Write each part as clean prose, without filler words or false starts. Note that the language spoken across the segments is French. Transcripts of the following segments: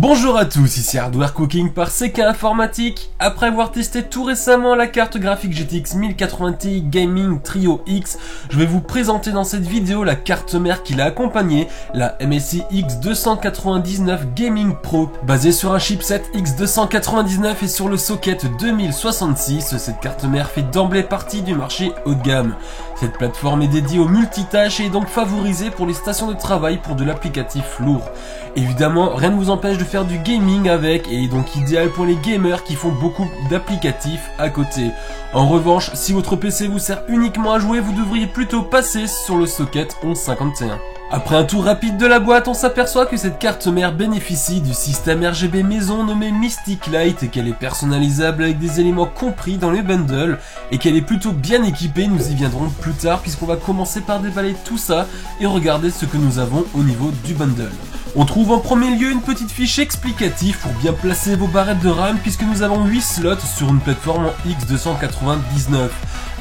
Bonjour à tous, ici Hardware Cooking par CK Informatique. Après avoir testé tout récemment la carte graphique GTX 1080 Ti Gaming Trio X, je vais vous présenter dans cette vidéo la carte mère qui l'a accompagnée, la MSI X299 Gaming Pro. Basée sur un chipset X299 et sur le socket 2066, cette carte mère fait d'emblée partie du marché haut de gamme. Cette plateforme est dédiée aux multitâches et est donc favorisée pour les stations de travail pour de l'applicatif lourd. Évidemment, rien ne vous empêche de faire du gaming avec et est donc idéal pour les gamers qui font beaucoup d'applicatifs à côté. En revanche, si votre PC vous sert uniquement à jouer, vous devriez plutôt passer sur le socket 1151. Après un tour rapide de la boîte, on s'aperçoit que cette carte mère bénéficie du système RGB maison nommé Mystic Light et qu'elle est personnalisable avec des éléments compris dans les bundles et qu'elle est plutôt bien équipée. Nous y viendrons plus tard puisqu'on va commencer par déballer tout ça et regarder ce que nous avons au niveau du bundle. On trouve en premier lieu une petite fiche explicative pour bien placer vos barrettes de RAM puisque nous avons 8 slots sur une plateforme en X299.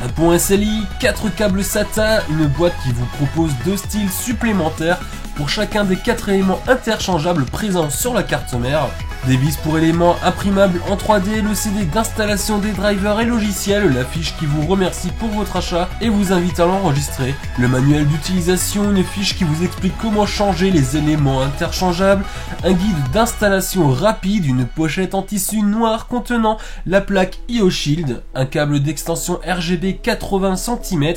Un pont SLI, 4 câbles SATA, une boîte qui vous propose 2 styles supplémentaires pour chacun des 4 éléments interchangeables présents sur la carte mère. Des vis pour éléments imprimables en 3D, le CD d'installation des drivers et logiciels, la fiche qui vous remercie pour votre achat et vous invite à l'enregistrer, le manuel d'utilisation, une fiche qui vous explique comment changer les éléments interchangeables, un guide d'installation rapide, une pochette en tissu noir contenant la plaque IO-Shield, un câble d'extension RGB 80 cm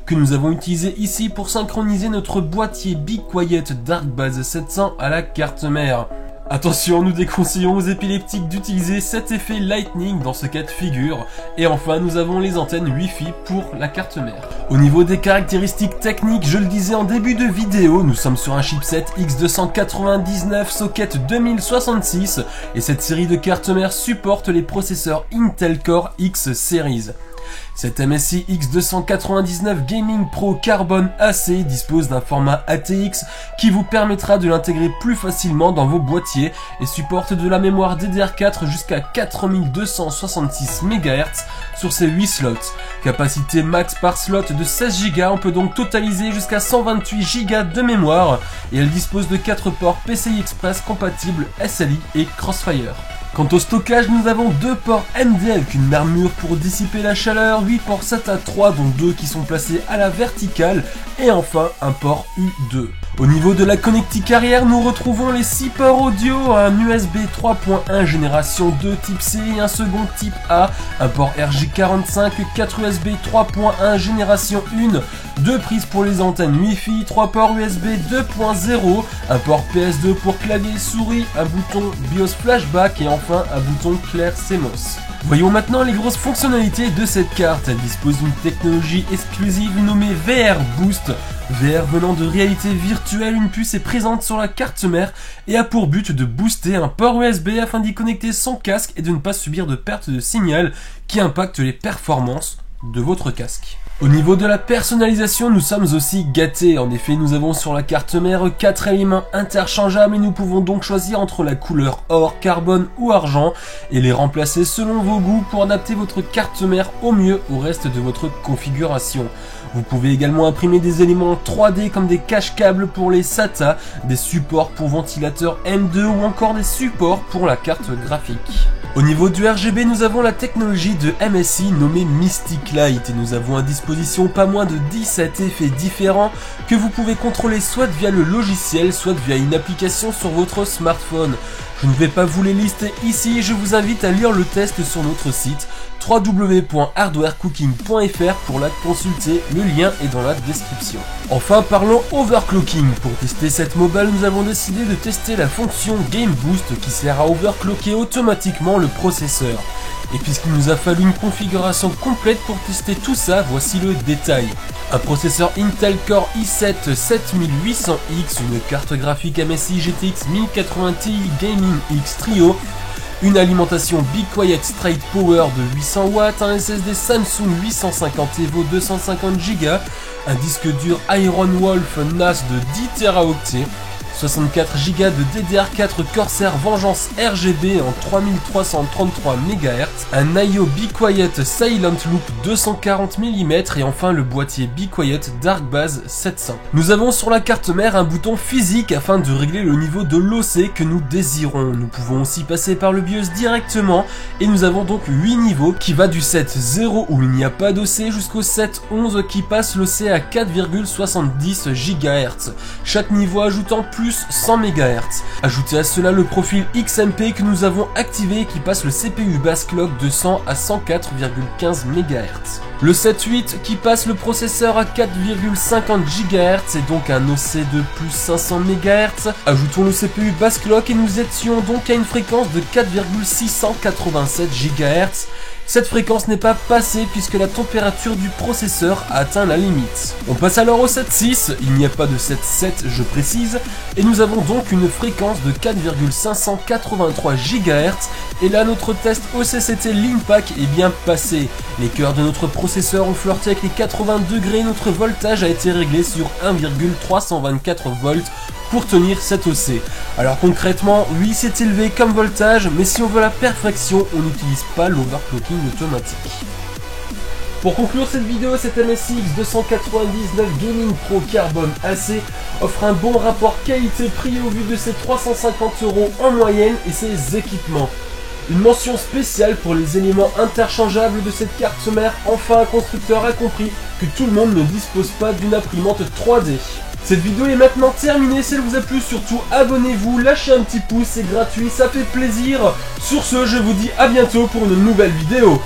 que nous avons utilisé ici pour synchroniser notre boîtier Be Quiet Dark Base 700 à la carte mère. Attention, nous déconseillons aux épileptiques d'utiliser cet effet Lightning dans ce cas de figure. Et enfin, nous avons les antennes Wi-Fi pour la carte mère. Au niveau des caractéristiques techniques, je le disais en début de vidéo, nous sommes sur un chipset X299 socket 2066 et cette série de cartes mères supporte les processeurs Intel Core X Series. Cette MSI X299 Gaming Pro Carbon AC dispose d'un format ATX qui vous permettra de l'intégrer plus facilement dans vos boîtiers et supporte de la mémoire DDR4 jusqu'à 4266 MHz sur ses 8 slots. Capacité max par slot de 16 Go, on peut donc totaliser jusqu'à 128 Go de mémoire et elle dispose de 4 ports PCI Express compatibles SLI et Crossfire. Quant au stockage, nous avons 2 ports MD avec une armure pour dissiper la chaleur, 8 ports SATA 3 dont 2 qui sont placés à la verticale et enfin un port U2. Au niveau de la connectique arrière, nous retrouvons les 6 ports audio, un USB 3.1 génération 2 type C et un second type A, un port RJ45, 4 USB 3.1 génération 1, 2 prises pour les antennes Wi-Fi, 3 ports USB 2.0, un port PS2 pour clavier et souris, un bouton BIOS flashback et enfin un bouton clair CMOS. Voyons maintenant les grosses fonctionnalités de cette carte. Elle dispose d'une technologie exclusive nommée VR Boost. VR venant de réalité virtuelle, une puce est présente sur la carte mère et a pour but de booster un port USB afin d'y connecter son casque et de ne pas subir de perte de signal qui impacte les performances de votre casque. Au niveau de la personnalisation, nous sommes aussi gâtés. En effet, nous avons sur la carte mère 4 éléments interchangeables et nous pouvons donc choisir entre la couleur or, carbone ou argent et les remplacer selon vos goûts pour adapter votre carte mère au mieux au reste de votre configuration. Vous pouvez également imprimer des éléments 3D comme des cache-câbles pour les SATA, des supports pour ventilateur M2 ou encore des supports pour la carte graphique. Au niveau du RGB, nous avons la technologie de MSI nommée Mystic Light et nous avons à disposition pas moins de 17 effets différents que vous pouvez contrôler soit via le logiciel, soit via une application sur votre smartphone. Je ne vais pas vous les lister ici, je vous invite à lire le test sur notre site www.hardwarecooking.fr pour la consulter, le lien est dans la description. Enfin, parlons overclocking. Pour tester cette mobile, nous avons décidé de tester la fonction Game Boost qui sert à overclocker automatiquement le processeur. Et puisqu'il nous a fallu une configuration complète pour tester tout ça, voici le détail. Un processeur Intel Core i7 7800X, une carte graphique MSI GTX 1080 Ti Gaming X Trio, une alimentation Be Quiet Straight Power de 800 watts, un SSD Samsung 850 EVO 250 Go, un disque dur Iron Wolf NAS de 10 Teraoctets, 64 Go de DDR4 Corsair Vengeance RGB en 3333 MHz, un I/O Be Quiet Silent Loop 240 mm et enfin le boîtier Be Quiet Dark Base 700. Nous avons sur la carte mère un bouton physique afin de régler le niveau de l'OC que nous désirons. Nous pouvons aussi passer par le BIOS directement et nous avons donc 8 niveaux qui va du 7.0 où il n'y a pas d'OC jusqu'au 7.11 qui passe l'OC à 4,70 GHz. Chaque niveau ajoutant plus 100 MHz. Ajoutez à cela le profil XMP que nous avons activé et qui passe le CPU basse clock de 100 à 104,15 MHz. Le 7.8 qui passe le processeur à 4,50 GHz et donc un OC de plus 500 MHz. Ajoutons le CPU basse clock et nous étions donc à une fréquence de 4,687 GHz. Cette fréquence n'est pas passée puisque la température du processeur a atteint la limite. On passe alors au 7.6, il n'y a pas de 7.7 je précise, et nous avons donc une fréquence de 4,583 GHz, et là notre test OCCT Leanpack est bien passé. Les cœurs de notre processeur ont flirté avec les 80 degrés, notre voltage a été réglé sur 1,324 volts pour tenir cet OC. Alors concrètement, oui c'est élevé comme voltage, mais si on veut la perfection, on n'utilise pas l'overclocking automatique. Pour conclure cette vidéo, cette MSX 299 Gaming Pro Carbone AC offre un bon rapport qualité-prix au vu de ses 350 € en moyenne et ses équipements. Une mention spéciale pour les éléments interchangeables de cette carte mère, enfin un constructeur a compris que tout le monde ne dispose pas d'une imprimante 3D. Cette vidéo est maintenant terminée, si elle vous a plu, surtout abonnez-vous, lâchez un petit pouce, c'est gratuit, ça fait plaisir. Sur ce, je vous dis à bientôt pour une nouvelle vidéo.